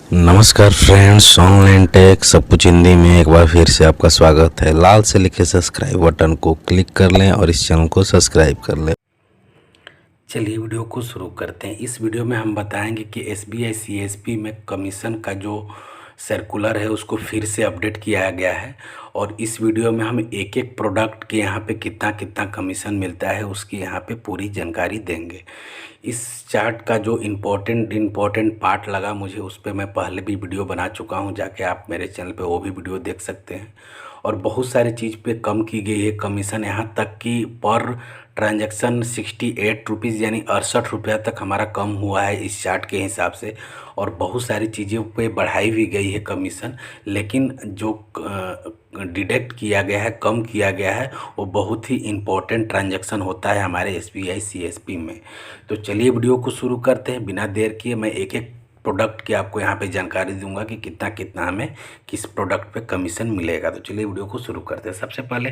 नमस्कार friends, online take सब कुछ हिंदी में एक बार फिर से आपका स्वागत है। लाल से लिखे सब्सक्राइब बटन को क्लिक कर लें और इस चैनल को सब्सक्राइब कर लें। चलिए वीडियो को शुरू करते हैं। इस वीडियो में हम बताएंगे कि एसबीआई सीएसपी में कमीशन का जो सर्कुलर है उसको फिर से अपडेट किया गया है और इस वीडियो में हम एक एक प्रोडक्ट के यहाँ पे कितना कितना कमीशन मिलता है उसकी यहाँ पे पूरी जानकारी देंगे। इस चार्ट का जो इम्पोर्टेंट पार्ट लगा मुझे, उस पर मैं पहले भी वीडियो बना चुका हूँ, जाके आप मेरे चैनल पे वो भी वीडियो देख सकते हैं। और बहुत सारी चीज़ पे कम की गई है कमीशन, यहाँ तक कि पर ट्रांजैक्शन 68 रुपीज़ यानी 68 रुपया तक हमारा कम हुआ है इस चार्ट के हिसाब से। और बहुत सारी चीज़ों पे बढ़ाई भी गई है कमीशन, लेकिन जो डिडक्ट किया गया है, कम किया गया है, वो बहुत ही इम्पोर्टेंट ट्रांजैक्शन होता है हमारे एसबीआई सीएसपी में। तो चलिए वीडियो को शुरू करते हैं। बिना देर किए मैं एक एक प्रोडक्ट की आपको यहाँ पे जानकारी दूंगा कि कितना कितना हमें किस प्रोडक्ट पे कमीशन मिलेगा। तो चलिए वीडियो को शुरू करते हैं। सबसे पहले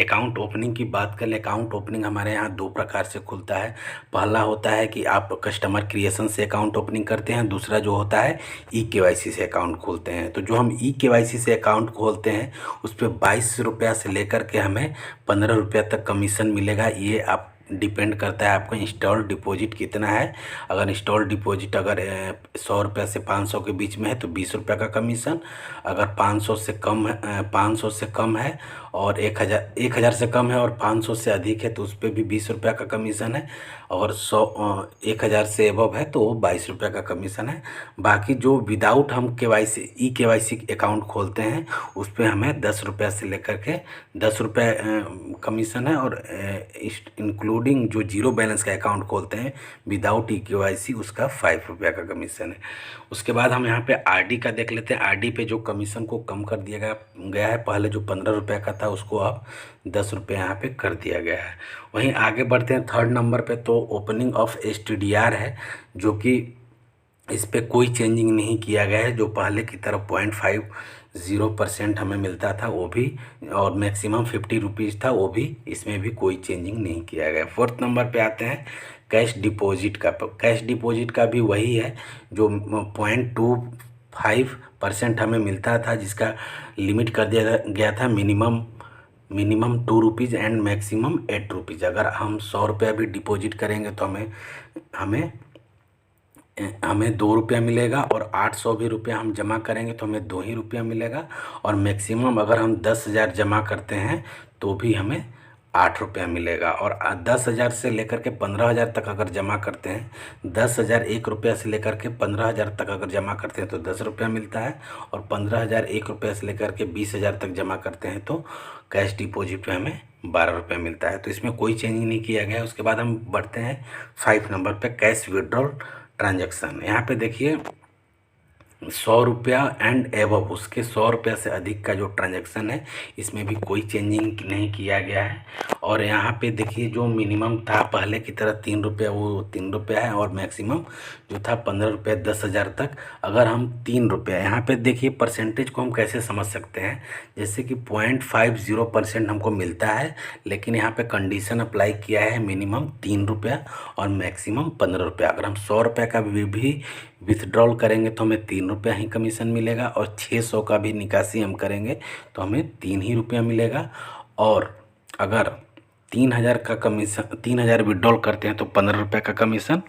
अकाउंट ओपनिंग की बात कर ले। अकाउंट ओपनिंग हमारे यहाँ दो प्रकार से खुलता है। पहला होता है कि आप कस्टमर क्रिएशन से अकाउंट ओपनिंग करते हैं, दूसरा जो होता है ई-केवाईसी से अकाउंट खोलते हैं। तो जो हम ई-केवाईसी से अकाउंट खोलते हैं उस पर 22 रुपया से लेकर के हमें 15 रुपया तक कमीशन मिलेगा। ये आप डिपेंड करता है आपका इंस्टॉल डिपॉजिट कितना है। अगर इंस्टॉल डिपॉजिट अगर 100 रुपये से 500 के बीच में है तो 20 रुपये का कमीशन। अगर 500 से कम है, 500 से कम है और 1000 से कम है और 500 से अधिक है तो उस पर भी 20 रुपये का कमीशन है। और 1000 से एबव है तो 22 रुपये का कमीशन है। बाकी जो विदाउट हम केवाईसी ई-केवाईसी अकाउंट खोलते हैं उस पर हमें 10 रुपये से लेकर के 10 रुपये कमीशन है। और इंक्लूडिंग जो जीरो बैलेंस का अकाउंट खोलते हैं विदाउट ई-केवाईसी उसका 5 रुपया का कमीशन है। उसके बाद हम यहाँ पे आरडी का देख लेते हैं। आरडी पे जो कमीशन को कम कर दिया गया है, पहले जो 15 रुपये का था उसको अब 10 रुपये यहाँ पे कर दिया गया है। वहीं आगे बढ़ते हैं थर्ड नंबर पे, तो ओपनिंग ऑफ एसटीडीआर है, जो कि इस पर कोई चेंजिंग नहीं किया गया है। जो पहले की तरफ 0.50% हमें मिलता था वो भी, और मैक्सिमम 50 रुपीज़ था वो भी, इसमें भी कोई चेंजिंग नहीं किया गया। फोर्थ नंबर पे आते हैं कैश डिपॉजिट का। कैश डिपॉजिट का भी वही है, जो 0.25% हमें मिलता था, जिसका लिमिट कर दिया गया था minimum 2 rupees and maximum 8 rupees. अगर हम 100 रुपया भी डिपॉजिट करेंगे तो हमें 2 रुपया मिलेगा, और 800 भी रुपया हम जमा करेंगे तो हमें 2 ही रुपया मिलेगा। और मैक्सिमम अगर हम 10,000 जमा करते हैं तो भी हमें 8 रुपया मिलेगा। और 10,000 से लेकर के 15,000 तक अगर जमा करते हैं, 10,000 1 रुपया से लेकर के 15,000 तक अगर जमा करते हैं तो 10 रुपया मिलता है। और 15,000 1 रुपया से लेकर के 20,000 तक जमा करते हैं तो कैश डिपॉजिट पे हमें 12 रुपये मिलता है। तो इसमें कोई चेंजिंग नहीं किया गया है। उसके बाद हम बढ़ते हैं 5 नंबर पे, कैश विड्रॉल ट्रांजैक्शन। यहाँ पे देखिए 100 रुपया एंड एबव, उसके 100 रुपया से अधिक का जो ट्रांजैक्शन है इसमें भी कोई चेंजिंग नहीं किया गया है। और यहाँ पे देखिए जो मिनिमम था पहले की तरह 3 रुपया, वो 3 रुपया है, और मैक्सिमम जो था 15 रुपया 10,000 तक। अगर हम 3 रुपया, यहाँ पे देखिए परसेंटेज को हम कैसे समझ सकते हैं, जैसे कि 0.50% हमको मिलता है, लेकिन यहाँ पे कंडीशन अप्लाई किया है मिनिमम 3 रुपया और मैक्सिमम 15 रुपया। अगर हम 100 रुपये का भी विथड्रॉल करेंगे तो हमें 3 रुपया ही कमीशन मिलेगा, और 600 का भी निकासी हम करेंगे तो हमें 3 ही रुपया मिलेगा। और अगर 3,000 का कमीशन, 3,000 विड्रॉल करते हैं तो 15 रुपये का कमीशन,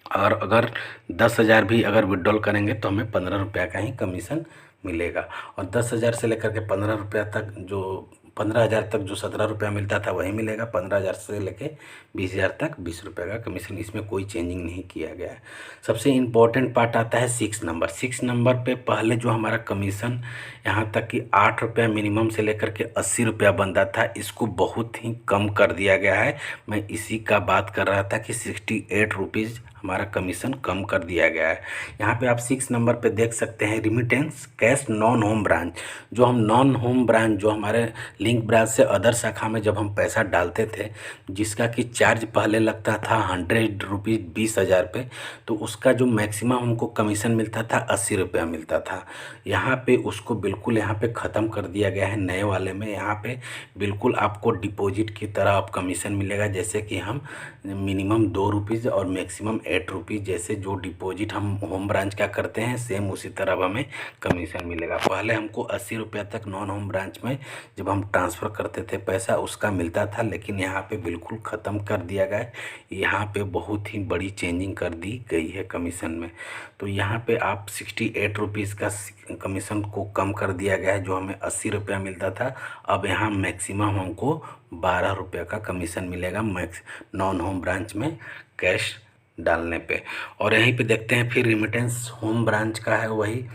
और अगर 10,000 भी अगर विड्रॉल करेंगे तो हमें 15 रुपया का ही कमीशन मिलेगा। और 10,000 से लेकर के 15 रुपया तक, जो 15,000 तक जो 17 रुपया मिलता था वही मिलेगा। 15,000 से लेके 20,000 तक 20 रुपये का कमीशन, इसमें कोई चेंजिंग नहीं किया गया है। सबसे इम्पोर्टेंट पार्ट आता है 6 नंबर। 6 नंबर पे पहले जो हमारा कमीशन यहाँ तक कि 8 रुपया मिनिमम से लेकर के 80 रुपया बनता था, इसको बहुत ही कम कर दिया गया है। मैं इसी का बात कर रहा था कि 68 रुपीज़ हमारा कमीशन कम कर दिया गया है। यहाँ पे आप 6 नंबर पे देख सकते हैं remittance cash non home branch. जो हम नॉन होम ब्रांच, जो हमारे लिंक ब्रांच से अदर शाखा में जब हम पैसा डालते थे, जिसका कि चार्ज पहले लगता था 100 रुपीज़ 20,000 पे, तो उसका जो मैक्सिमम हमको कमीशन मिलता था 80 रुपया मिलता था। यहाँ पे उसको बिल्कुल यहाँ पे ख़त्म कर दिया गया है नए वाले में। यहाँ पे बिल्कुल आपको डिपॉजिट की तरह आप कमीशन मिलेगा, जैसे कि हम मिनिमम 2 रुपीज़ और मैक्सिमम ₹8। जैसे जो डिपॉजिट हम होम ब्रांच का करते हैं सेम उसी तरह अब हमें कमीशन मिलेगा। पहले हमको ₹80 तक नॉन होम ब्रांच में जब हम ट्रांसफ़र करते थे पैसा उसका मिलता था, लेकिन यहाँ पे बिल्कुल ख़त्म कर दिया गया है। यहाँ पे बहुत ही बड़ी चेंजिंग कर दी गई है कमीशन में। तो यहाँ पे आप ₹68 का कमीशन को कम कर दिया गया है। जो हमें ₹80 मिलता था, अब यहाँ मैक्सिमम हमको ₹12 का कमीशन मिलेगा मैक्स नॉन होम ब्रांच में कैश डालने पे। और यहीं पे देखते हैं फिर रिमिटेंस होम ब्रांच का है वही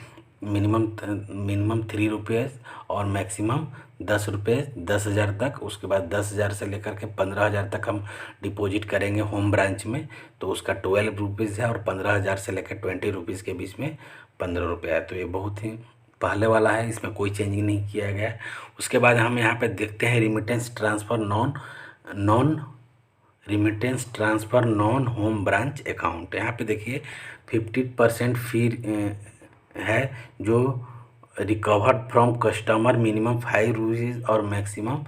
मिनिमम ₹3 और मैक्सिमम ₹10, 10,000 तक। उसके बाद 10,000 से लेकर के 15,000 तक हम डिपॉजिट करेंगे होम ब्रांच में तो उसका ₹12 है, और 15,000 से लेकर ₹20 के बीच में ₹15 है। तो ये बहुत ही पहले वाला है, इसमें कोई चेंजिंग नहीं किया गया है। उसके बाद हम यहाँ पे देखते हैं remittance transfer non home branch account. यहाँ पे देखिए 50% फी है जो रिकवर्ड फ्रॉम कस्टमर, मिनिमम ₹5 और मैक्सिमम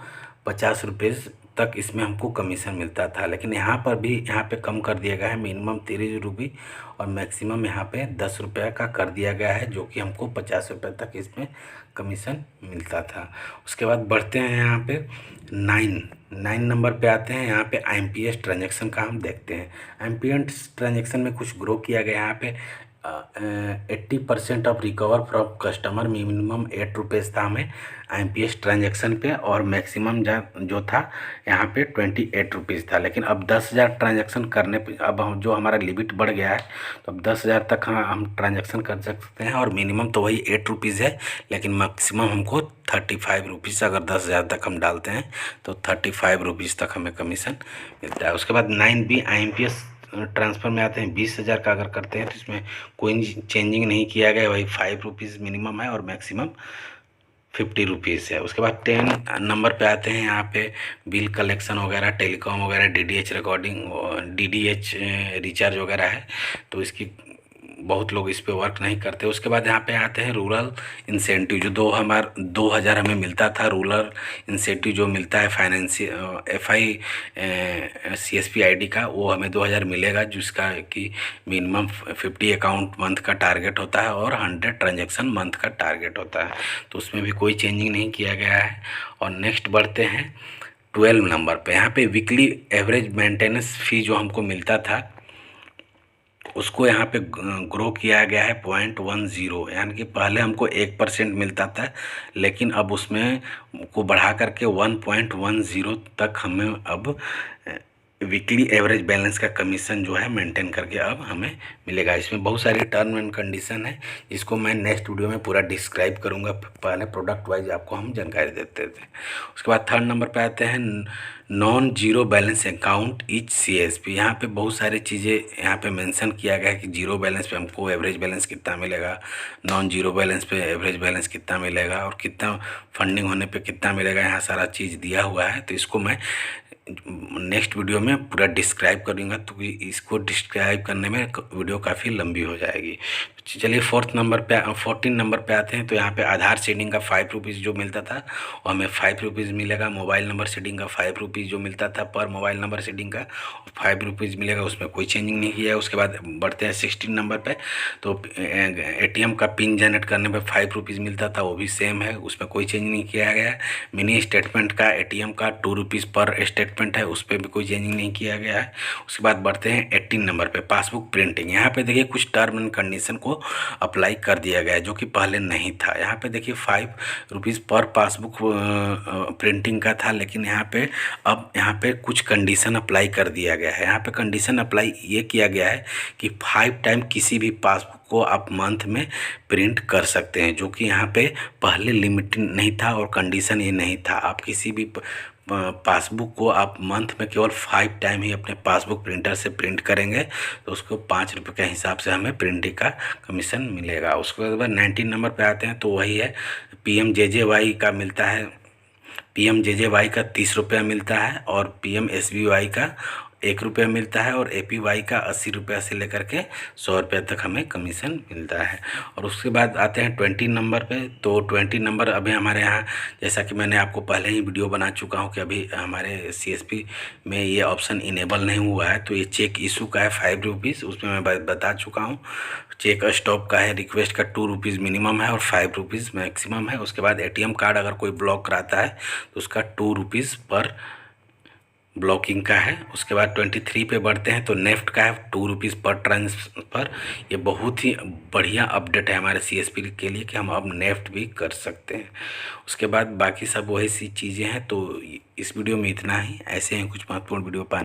₹50 तक इसमें हमको कमीशन मिलता था। लेकिन यहाँ पर भी यहाँ पे कम कर दिया गया है, मिनिमम ₹30 और मैक्सिमम यहाँ पे ₹10 का कर दिया गया है, जो कि हमको ₹50 तक इसमें कमीशन मिलता था। उसके बाद बढ़ते हैं यहाँ पे 9 नंबर पे आते हैं। यहाँ पे IMPS ट्रांजेक्शन का हम देखते हैं। IMPS ट्रांजेक्शन में कुछ ग्रो किया गया। यहाँ पे 80% of recover from customer, minimum ₹8 था हमें IMPS ट्रांजेक्शन पे, और मैक्सिमम जो था यहाँ पे ₹28 था। लेकिन अब 10,000 ट्रांजेक्शन करने पे अब हम जो हमारा लिमिट बढ़ गया है, तो अब 10,000 तक हम ट्रांजेक्शन कर सकते हैं। और मिनिमम तो वही ₹8 है, लेकिन मैक्सिमम हमको ₹35, अगर 10,000 तक हम डालते हैं तो ₹35 तक हमें कमीशन मिलता है। उसके बाद 9B IMPS ट्रांसफ़र में आते हैं। 20,000 का अगर करते हैं तो इसमें कोई चेंजिंग नहीं किया गया, वही ₹5 मिनिमम है और मैक्सिमम ₹50 है। उसके बाद 10 नंबर पे आते हैं। यहाँ पे बिल कलेक्शन वगैरह, टेलीकॉम वगैरह, DDH रिकॉर्डिंग, DDH रिचार्ज वगैरह है, तो इसकी बहुत लोग इस पे वर्क नहीं करते। उसके बाद यहाँ पे आते हैं रूरल इंसेंटिव, जो 2,000 हमें मिलता था। रूरल इंसेंटिव जो मिलता है फाइनेंशियल FI CSP ID का, वो हमें 2,000 मिलेगा, जिसका कि मिनिमम 50 अकाउंट मंथ का टारगेट होता है और 100 ट्रांजेक्शन मंथ का टारगेट होता है। तो उसमें भी कोई चेंजिंग नहीं किया गया है। और नेक्स्ट बढ़ते हैं 12 नंबर पे। यहाँ पे वीकली एवरेज मेंटेनेंस फ़ी जो हमको मिलता था उसको यहाँ पे ग्रो किया गया है 0.10, यानी कि पहले हमको 1% मिलता था, लेकिन अब उसमें को बढ़ा करके 1.10 तक हमें अब वीकली एवरेज बैलेंस का कमीशन जो है मेंटेन करके अब हमें मिलेगा। इसमें बहुत सारी टर्म एंड कंडीशन है, जिसको मैं नेक्स्ट वीडियो में पूरा डिस्क्राइब करूंगा। पहले प्रोडक्ट वाइज आपको हम जानकारी देते थे। उसके बाद 3rd नंबर पे आते हैं non zero balance account etch CSP। यहाँ पे बहुत सारी चीज़ें यहाँ पे मेंशन किया गया है कि जीरो बैलेंस पे हमको एवरेज बैलेंस कितना मिलेगा, नॉन जीरो बैलेंस पे एवरेज बैलेंस कितना मिलेगा, और कितना फंडिंग होने पे कितना मिलेगा। यहाँ सारा चीज़ दिया हुआ है, तो इसको मैं नेक्स्ट वीडियो में पूरा डिस्क्राइब करूँगा, तो इसको डिस्क्राइब करने में वीडियो काफ़ी लंबी हो जाएगी। चलिए 14 नंबर पे आते हैं। तो यहाँ पे आधार सीडिंग का ₹5 जो मिलता था वो हमें ₹5 मिलेगा। मोबाइल नंबर सीडिंग का ₹5 जो मिलता था पर मोबाइल नंबर सीडिंग का ₹5 मिलेगा, उसमें कोई चेंजिंग नहीं किया है। उसके बाद बढ़ते हैं 16 नंबर पे। तो ATM का पिन जनरेट करने पे ₹5 मिलता था, वो भी सेम है, उसमें कोई चेंज नहीं किया गया है। मिनी स्टेटमेंट का ATM का ₹2 पर स्टेटमेंट है, उस पर भी कोई चेंजिंग नहीं किया गया है। उसके बाद बढ़ते हैं 18 नंबर पे, पासबुक प्रिंटिंग। यहाँ पे देखिए कुछ टर्म एंड कंडीशन को अप्लाई कर दिया गया है, जो कि पहले नहीं था। यहाँ पे देखिए ₹5 पर पासबुक प्रिंटिंग का था, लेकिन यहाँ पे कुछ कंडीशन अप्लाई कर दिया गया है। यहाँ पे कंडीशन अप्लाई ये किया गया है कि 5 टाइम किसी भी पासबुक को आप मंथ में प्रिंट कर सकते हैं, जो कि यहाँ पे पहले लिमिट नहीं था और कंडीशन ये नहीं था। आप किसी भी पासबुक को आप मंथ में केवल 5 टाइम ही अपने पासबुक प्रिंटर से प्रिंट करेंगे, तो उसको ₹5 के हिसाब से हमें प्रिंटिंग का कमीशन मिलेगा। उसके बाद 19 नंबर पे आते हैं। तो वही है PMJJY का मिलता है। PMJJY का ₹30 मिलता है और PMSBY का 1 रुपया मिलता है और APY का 80 रुपया से लेकर के 100 रुपया तक हमें कमीशन मिलता है। और उसके बाद आते हैं 20 नंबर पे। तो 20 नंबर अभी हमारे यहाँ, जैसा कि मैंने आपको पहले ही वीडियो बना चुका हूँ कि अभी हमारे CSP में ये ऑप्शन इनेबल नहीं हुआ है। तो ये चेक इशू का है 5 रुपीज़, उसमें मैं बता चुका हूँ। चेक स्टॉप का है, रिक्वेस्ट का 2 रुपीज़ मिनिमम है और 5 रुपीज़ मैक्सिमम है। उसके बाद ATM कार्ड अगर कोई ब्लॉक कराता है तो उसका 2 रुपीज़ पर ब्लॉकिंग का है। उसके बाद 23 पे बढ़ते हैं तो नेफ्ट का है 2 रुपीज़ पर ट्रांसफ़र। ये बहुत ही बढ़िया अपडेट है हमारे CSP के लिए कि हम अब नेफ्ट भी कर सकते हैं। उसके बाद बाकी सब वही सी चीज़ें हैं। तो इस वीडियो में इतना ही। ऐसे हैं कुछ महत्वपूर्ण वीडियो पाने